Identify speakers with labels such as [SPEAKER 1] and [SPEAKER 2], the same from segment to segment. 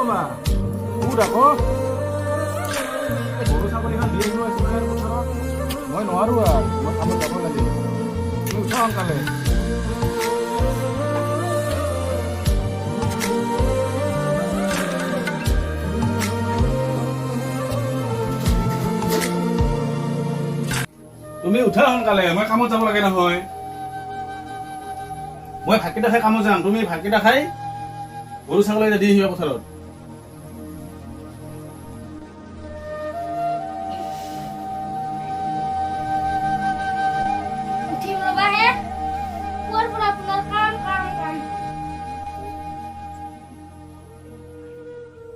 [SPEAKER 1] ৰ'বা বহুত আকৌ গৰু ছাগলীখন দি আহিব আছে মানে পথাৰত মই নোৱাৰো আৰু মই কামত যাব লাগে তুমি উঠা সোনকালে তুমি উঠা সোনকালে মই কামত যাব লাগে নহয় মই ভাতকেইটা খাই কামত যাম তুমি ভাতকেইটা খাই গৰু ছাগলী দি আহিবা পথাৰত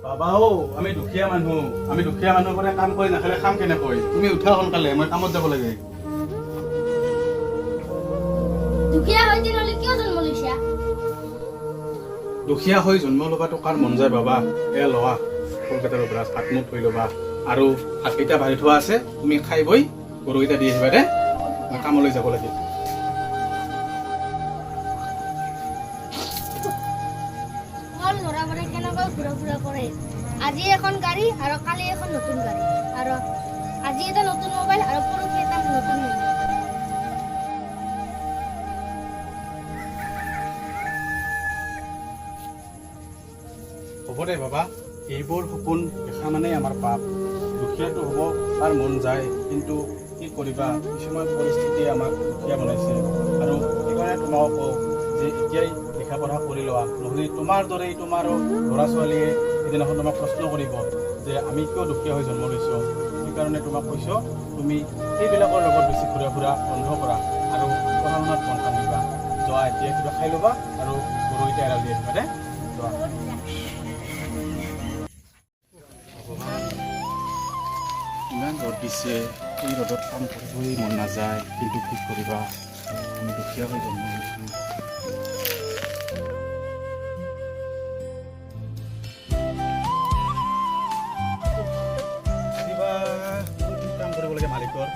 [SPEAKER 1] বাবাও আমি দুখীয়া মানুহ মানে কাম কৰি নাখালে খাম কেনেকৈ তুমি উঠা সোনকালে মই কামত যাব লাগে দুখীয়া হৈ জন্ম লবাটো কাৰ মন যায় বাবা এয়া লোৱা কলকাতাৰ ব্ৰাছ ভাত মুখ থৈ ল'বা আৰু ভাতকেইটা ভাজি থোৱা আছে তুমি খাই বৈ গৰুকেইটা দি আহিবা দে মই কামলৈ যাব লাগে
[SPEAKER 2] আজি এখন গাড়ী আৰু কালি এখন নতুন গাড়ী আৰু আজি এটা নতুন মোবাইল আৰু পৰহি এটা নতুন মোবাইল
[SPEAKER 1] হ'ব দে বাবা এইবোৰ সপোন দেখা মানে আমাৰ পাপ দুখীয়াটো হ'ব তাৰ মন যায় কিন্তু কি কৰিবা কিছুমান পৰিস্থিতিয়ে আমাক দুখীয়া বনাইছে আৰু সেইকাৰণে তোমাক কওঁ যে এতিয়াই লিখা পঢ়া কৰি লোৱা নহ'লে তোমাৰ দৰেই তোমাৰো ল'ৰা ছোৱালীয়ে এদিনাখন তোমাক প্ৰশ্ন কৰিব যে আমি কিয় দুখীয়া হৈ জন্ম লৈছোঁ সেইকাৰণে তোমাক কৈছোঁ তুমি সেইবিলাকৰ লগত বেছি ঘূৰা ফুৰা বন্ধ কৰা আৰু পঢ়া শুনাত মন কাণ দিবা যোৱা এতিয়া কিবা খাই ল'বা আৰু গৰুকেইটা এৰাল দি আহিবা দে যোৱা ইমান ৰ'দ দিছে এই ৰ'দত কাম কৰিবই মন নাযায় কিন্তু কি কৰিবা আমি দুখীয়া হৈ জন্ম লৈছোঁ কাম কৰিব লাগে মালিকৰ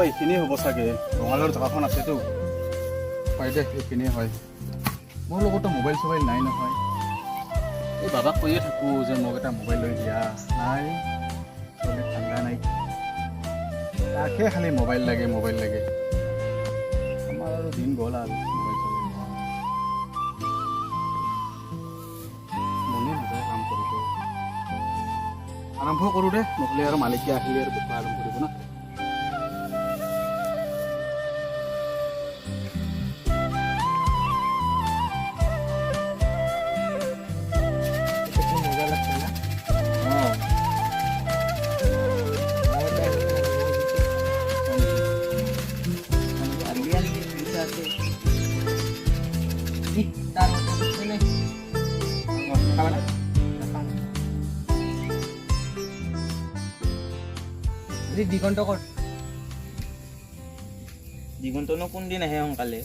[SPEAKER 1] এইখিনি হ'ব চাগে ৰঙালাওৰ জেগাখন আছেতো হয় দে এইখিনিয়ে হয় মোৰ লগতো মোবাইল চবাইল নাই নহয় এই বাবাক কৈয়ে থাকোঁ যে মোক এটা মোবাইল লৈ দিয়া নাই ঠাণ্ডা নাই তাকে খালি মোবাইল লাগে আমাৰ আৰু দিন গ'ল আৰু মোবাইল চবাইল মনে নাযায় কাম কৰিব আৰম্ভ কৰোঁ দে নহ'লে আৰু মালিকে আহিলে আৰু বেপাৰ আৰম্ভ কৰিব না
[SPEAKER 3] দিগন্তনো কোনদিন আহে সোনকালে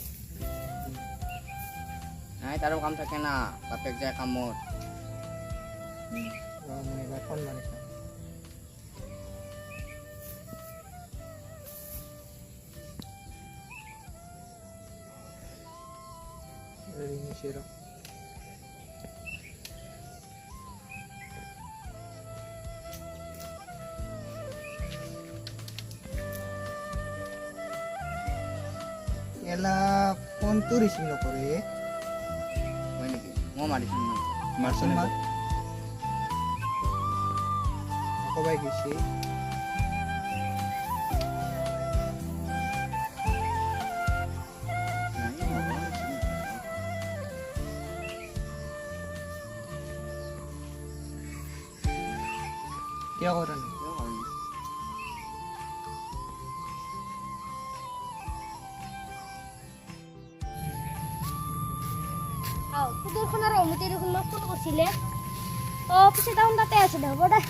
[SPEAKER 3] নাই তাৰো কাম থাকে না বাপেক যায় কামত
[SPEAKER 4] এলা ফোনটো ৰিচিভ নকৰে
[SPEAKER 3] হয় নেকি মই মাৰিছোঁ
[SPEAKER 4] মাৰচোন মাৰ কবাই গৈছে কিয় কৰা নাই
[SPEAKER 2] সুদূৰখনৰ অনুমতি দেখোন মোক ফোন কৰিছিলে পিছে দেখোন তাতে আছে দে হ'ব দে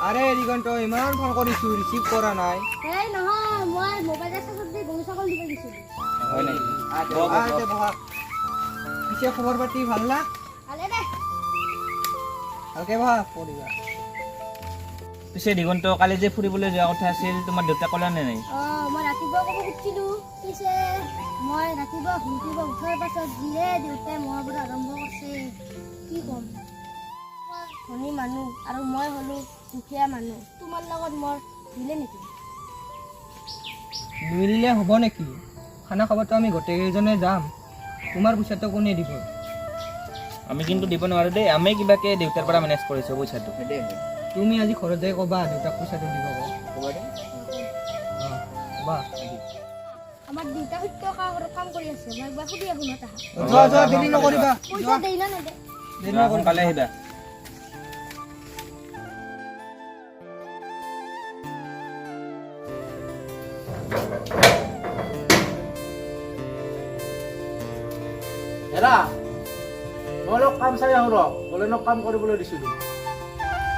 [SPEAKER 4] আৰে দিগন্ত ইমান ফোন কৰিছোঁ ৰিচিভ কৰা নাই
[SPEAKER 2] এই নহয় মই মোবাইল চাৰ্জত দি গৰু ছাগলী দিব গৈছিলোঁ
[SPEAKER 3] হয় নেকি
[SPEAKER 4] বহা পিছে খবৰ পাতি ভাল না
[SPEAKER 2] ভালে দে
[SPEAKER 4] ভালকে বহা কৰিবা
[SPEAKER 5] পিছে দিগন্ত কালি যে ফুৰিবলৈ যোৱা কথা আছিল তোমাৰ দেউতাক ক'লা নে নাই?
[SPEAKER 2] মই ৰাতিপুৱা ক'ব খুজিছিলোঁ, পিছে মই ৰাতিপুৱা শুই উঠাৰ পাছত যিহে দেউতাই মহাভাৰত আৰম্ভ কৰিছে, কি ক'ম। মই ধনী মানুহ আৰু মই হ'লোঁ দুখীয়া মানুহ, তোমাৰ লগত মোৰ মিলে নেকি?
[SPEAKER 4] মিলিলে হ'ব নেকি? খানা খাবতো আমি গোটেইকেইজনে যাম, তোমাৰ পইচাটো কোনে দিব?
[SPEAKER 5] আমি কিন্তু দিব নোৱাৰোঁ দেই, আমি কিবাকে দেউতাৰ পৰা মেনেজ কৰিছোঁ পইচাটো।
[SPEAKER 3] হয় দেই হয়।
[SPEAKER 4] তুমি আজি ঘৰত যাই ক'বা দেউতাক পইচাটো দিব
[SPEAKER 3] হ'ব দে।
[SPEAKER 4] ক'বা।
[SPEAKER 2] আমাৰ দেউতা সত্য কাম কৰি আছে, মই একবাৰ সুধি আহোঁ ন তাহাক।
[SPEAKER 4] যোৱা দেৰি নকৰিবা,
[SPEAKER 2] পইচা দেই না নেদে?
[SPEAKER 4] দেৰি
[SPEAKER 5] যোৱা,
[SPEAKER 4] নকৰিবা।
[SPEAKER 5] সোনকালে আহিবা।
[SPEAKER 1] হেৰা মই অলপ কাম চাই আহোঁ ৰ, কলেজত কাম কৰিবলৈ দিছিলোঁ।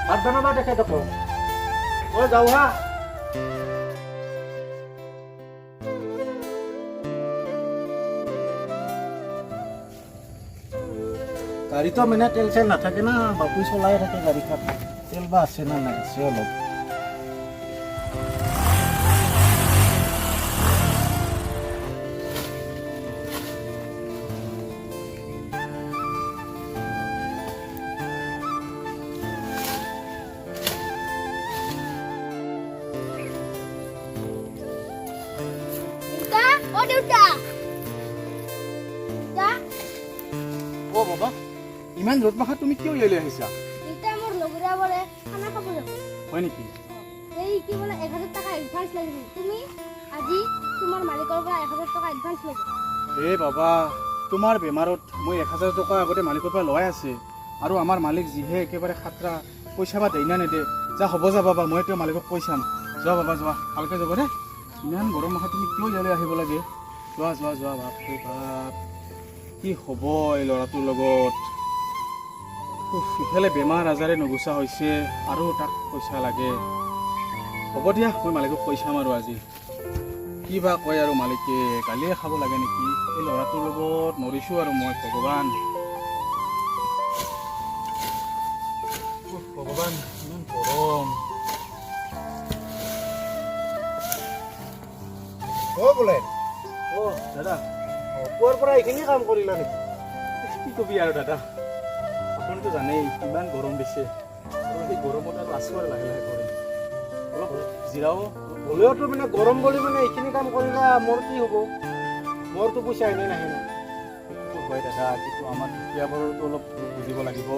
[SPEAKER 1] ভাত বনাবা তেখেতকো, মই যাওঁ হা। গাড়ীটো মানে তেল চেল নাথাকে না, বাপুই চলাই থাকে গাড়ীখন। তেল বা আছে না নাই, আছে অলপ।
[SPEAKER 2] দেউতা, অ দেউতা। দেউতা,
[SPEAKER 1] অ' বাবা, ইমান ৰ'দ মাখা তুমি কিয় ইয়ালৈ আহিছা?
[SPEAKER 2] দেউতা মোৰ লগৰীয়া বোলে খানা খাব যাব।
[SPEAKER 1] হয় নেকি?
[SPEAKER 2] এই কি বোলে 1000 টকা এডভান্স লাগিছিল, তুমি আজি তোমাৰ মালিকৰ পৰা 1000 টকা এডভান্স লাগে।
[SPEAKER 1] এ বাবা, তোমাৰ বেমাৰত মই 1000 টকা আগতে মালিকৰ পৰা লোৱাই আছে, আৰু আমাৰ মালিক যিহে একেবাৰে খাতৰা, পইচা বা দেই না নেদে। যা হ'ব যা বাবা, মই এতিয়া মালিকক কৈ চাম। যোৱা বাবা যোৱা, ভালকৈ যাব দে। ইমান গৰম মাহত তুমি কিয় ইয়ালৈ আহিব লাগে? যোৱা যোৱা যোৱা, বাপৰে বাপ, কি হ'ব এই ল'ৰাটোৰ লগত। ইফালে বেমাৰ আজাৰে নুগুচা হৈছে, আৰু তাক পইচা লাগে। হ'ব দিয়া, মই মালিকক কৈ চাম আৰু আজি। কি বা কয় আৰু মালিকে, গালিয়ে খাব লাগে নেকি? এই ল'ৰাটোৰ লগত মৰিছোঁ আৰু মই, ভগৱান। ভগৱান, ইমান গৰম। বোলে দাদা, পুৱাৰ পৰা এইখিনি কাম কৰিলা নেকি? কি কবি আৰু দাদা, আপুনিতো জানেই ইমান গৰম দিছে, আৰু সেই গৰমত আৰু আছোঁ আৰু লাহে লাহে কৰি অলপ জিৰাও। হ'লেওতো মানে গৰম বুলি মানে এইখিনি কাম কৰিলে মোৰ কি হ'ব? মোৰতো পইচা এনেই নাহে ন। সেইটো হয় দাদা, কিন্তু আমাৰ দুখীয়াবোৰতো অলপ বুজিব লাগিব।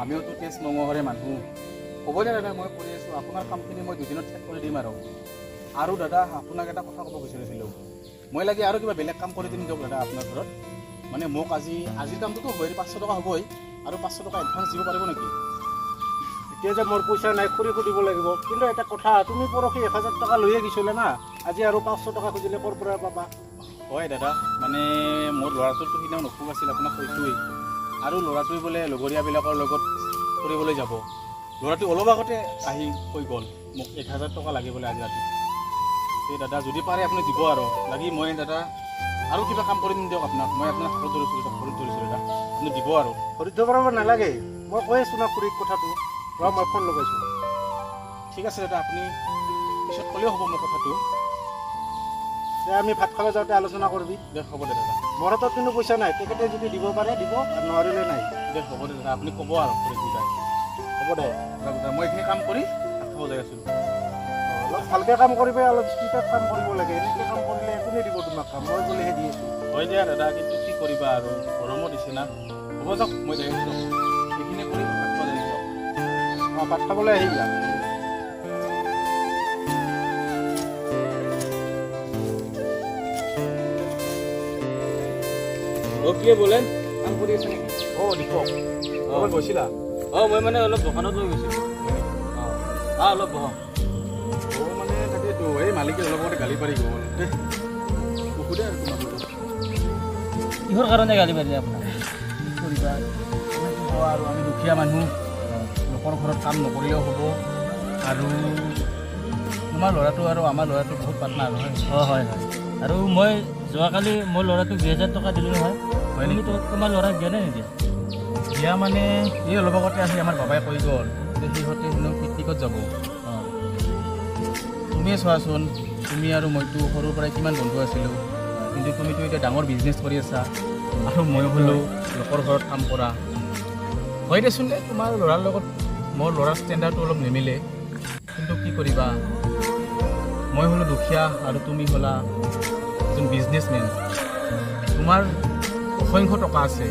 [SPEAKER 1] আমিওতো তেজ নমহৰে মানুহ। হ'ব দে দাদা, মই কৰি আছোঁ। আপোনাৰ কামখিনি মই দুদিনত শেষ কৰি দিম। আৰু দাদা, আপোনাক এটা কথা ক'ব বিচাৰিছিলোঁ। মই লাগে আৰু কিবা বেলেগ কাম কৰি দিম দিয়ক দাদা আপোনাৰ ঘৰত। মানে মোক আজিৰ দামটোতো হয় 500 টকা হ'বই, আৰু 500 টকা এডভান্স দিব পাৰিব নেকি? এতিয়া যে মোৰ পইচা নাই, খুৰি সুধিব লাগিব। কিন্তু এটা কথা, তুমি পৰহি 1000 টকা লৈয়ে গৈছিলে না, আজি আৰু 500 টকা খুজিলে ক'ৰ পৰা পাবা? হয় দাদা, মানে মোৰ ল'ৰাটোৰতো সিদিনাও অসুখ আছিল, আপোনাক কৈছোঁৱেই। আৰু ল'ৰাটোৱে বোলে লগৰীয়াবিলাকৰ লগত ফুৰিবলৈ যাব। ল'ৰাটো অলপ আগতে আহি কৈ গ'ল মোক 1000 টকা লাগে বোলে আজি ৰাতি। এই দাদা, যদি পাৰে আপুনি দিব আৰু লাগি। মই দাদা আৰু কিবা কাম কৰি দিম দিয়ক আপোনাক। মই আপোনাক হাতত ধৰিছোঁ, ভৰিত ধৰিছোঁ দাদা, আপুনি দিব আৰু। ভৰিত ধৰিব নালাগে, মই কৈ আছোঁ না খুৰীক কথাটো। মই ফোন লগাইছোঁ। ঠিক আছে দাদা, আপুনি পিছত ক'লেও হ'ব মোৰ কথাটো। যে আমি ভাত খাব যাওঁতে আলোচনা কৰিবি। দে হ'ব দে দাদা। মোৰ হাতত কিন্তু পইচা নাই, তেখেতে যদি দিব পাৰে দিব, আৰু নোৱাৰিলে নাই। দে হ'ব দে দাদা, আপুনি ক'ব আৰু খুৰীক বুজাই। হ'ব দে দাদা, মই এইখিনি কাম কৰি ভাত খাব যাই আছোঁ। অলপ ভালকৈ কাম কৰিবা, অলপ স্পীডত কাম কৰিব লাগে। এনেকৈ কাম কৰিলে কোনে দিব তোমাক কাম? মই বুলিহে দি আছোঁ। হয় দিয়া দাদা, কিন্তু কি কৰিবা আৰু, গৰমো দিছে না। হ'ব যাওক, মই যাই আছোঁ। এইখিনি কৰি ভাত খাব যাই দিয়ক। অঁ, ভাত খাবলৈ আহি যা।
[SPEAKER 5] অ' কি বোলে কাম কৰি আছে নেকি?
[SPEAKER 1] অঁ দীপক, ক'ৰবাত গৈছিলা?
[SPEAKER 5] অঁ, মই মানে অলপ দোকানত লৈ গৈছিলোঁ। অঁ, অলপ বহক।
[SPEAKER 1] অঁ মানে তাকেতো, এই মালিকে অলপ আগতে গালি পাৰি গ'ল। দে নুসুধে আৰু তোমাক।
[SPEAKER 5] কিহৰ কাৰণে গালি পাৰিলে আপোনাক?
[SPEAKER 1] কি কৰিবা আৰু, আমি দুখীয়া মানুহ, লোকৰ ঘৰত কাম নকৰিলেও হ'ব। আৰু তোমাৰ ল'ৰাটো আৰু আমাৰ ল'ৰাটো বহুত পাৰ্টনাৰ নহয়।
[SPEAKER 5] অঁ, হয় হয়। আৰু মই যোৱাকালি মোৰ ল'ৰাটোক 2000 টকা দিলোঁ নহয়।
[SPEAKER 1] হয় নেকি?
[SPEAKER 5] তোমাৰ ল'ৰাক দিয়া নাই নেকি?
[SPEAKER 1] বিয়া মানে এই অলপ আগতে আহি আমাৰ বাবাই কৈ গ'ল যে সিহঁতে হেনো পিকনিকত যাব। তুমিয়ে চোৱাচোন, তুমি আৰু মইতো সৰুৰ পৰাই কিমান বন্ধু আছিলোঁ, কিন্তু তুমিতো এতিয়া ডাঙৰ বিজনেছ কৰি আছা আৰু মই হ'লেও লোকৰ ঘৰত কাম কৰা। হয় দেচোন, তোমাৰ ল'ৰাৰ লগত মোৰ ল'ৰাৰ ষ্টেণ্ডাৰ্ডটো অলপ নিমিলে, কিন্তু কি কৰিবা, মই হ'লোঁ দুখীয়া আৰু তুমি হ'লা এজন বিজনেছমেন। তোমাৰ অসংখ্য টকা আছে,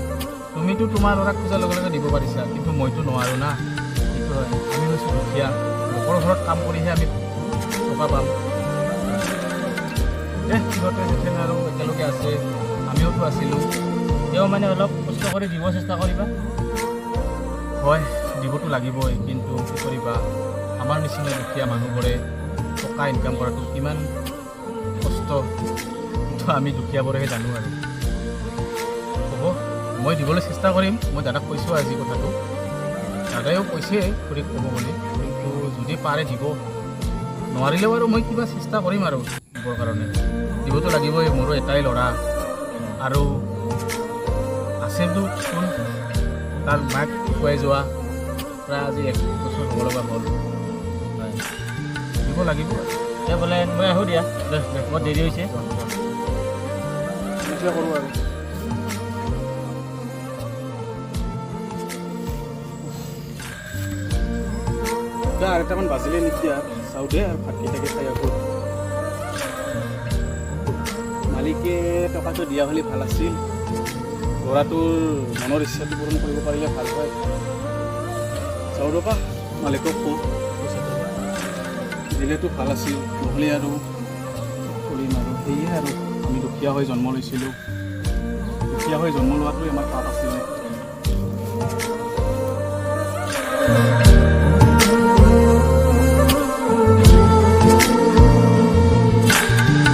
[SPEAKER 1] তুমিতো তোমাৰ ল'ৰাক খোজাৰ লগে লগে দিব পাৰিছা, কিন্তু মইতো নোৱাৰোঁ না। সেইটো হয়, আমি হৈছোঁ দুখীয়া, লোকৰ ঘৰত কাম কৰিহে আমি টকা পাম। সিহঁতে যেতিয়া আৰু একেলগে আছে, আমিওতো আছিলোঁ।
[SPEAKER 5] তেওঁ মানে অলপ কষ্ট কৰি দিব চেষ্টা কৰিবা।
[SPEAKER 1] হয়, দিবতো লাগিবই, কিন্তু কি কৰিবা, আমাৰ নিচিনা দুখীয়া মানুহবোৰে টকা ইনকাম কৰাটো কিমান কষ্ট, কিন্তু আমি দুখীয়াবোৰেহে জানো আৰু। হ'ব, মই দিবলৈ চেষ্টা কৰিম। মই দাদাক কৈছোঁ আজি কথাটো, দাদাইও কৈছে খুৰীক ক'ব বুলি, কিন্তু যদি পাৰে দিব, নোৱাৰিলেও আৰু মই কিবা চেষ্টা কৰিম আৰু দিবৰ কাৰণে। দিবতো লাগিবই, মোৰো এটাই ল'ৰা আৰু আছেতো কোন, তাৰ মাক খুৱাই যোৱা প্ৰায় আজি 1 বছৰ হ'ব লগা হ'ল। হয়, দিব লাগিব।
[SPEAKER 5] এতিয়া বোলে মই আহোঁ দিয়া, বহুত দেৰি হৈছে।
[SPEAKER 1] এতিয়া কৰোঁ আৰু এতিয়া 2:30মান বাজিলে নেকি, আৰু চাওঁ দে আৰু ভাতকেইটাকে খাই আহোঁ। মালিকে টকাটো দিয়া হ'লে ভাল আছিল, ল'ৰাটোৰ মনৰ ইচ্ছাটো পূৰণ কৰিব পাৰিলে ভাল হয়। চাওঁ ৰ'বা, মালিকক কওঁ পইচাটো দিলেতো ভাল আছিল, নহ'লে আৰু কৰিম আৰু। সেয়ে আৰু আমি দুখীয়া হৈ জন্ম লৈছিলোঁ, দুখীয়া হৈ জন্ম লোৱাটোৱে আমাৰ পাপ আছিলে।